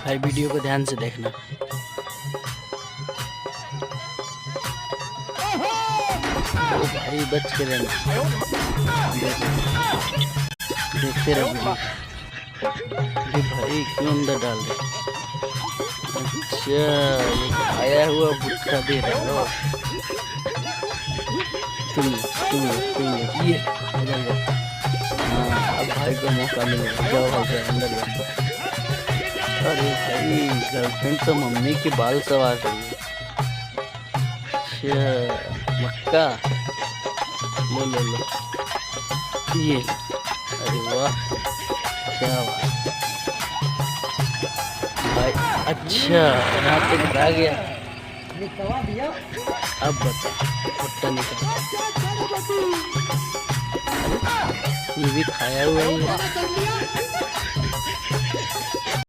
भाई वीडियो को ध्यान से देखना। ओ भाई बच के रहना, देखते रहो वीडियो। अरे भाई क्यों अंदर डाल रहे? अच्छा ये आया हुआ भुट्टा दे रहे हो तुम ये इधर जाओ। हाँ अब भाई को मौका मिलेगा, जाओ भाई अंदर जाओ। अरे भाई गर्लफ्रेंड तो मम्मी के बाल सवार रही है। अच्छा मक्का लो ये, अरे वाह क्या बात भाई। अच्छा यहाँ तक आ गया, अब बता भुट्टा निकाल। अरे ये भी खाया हुआ ही है।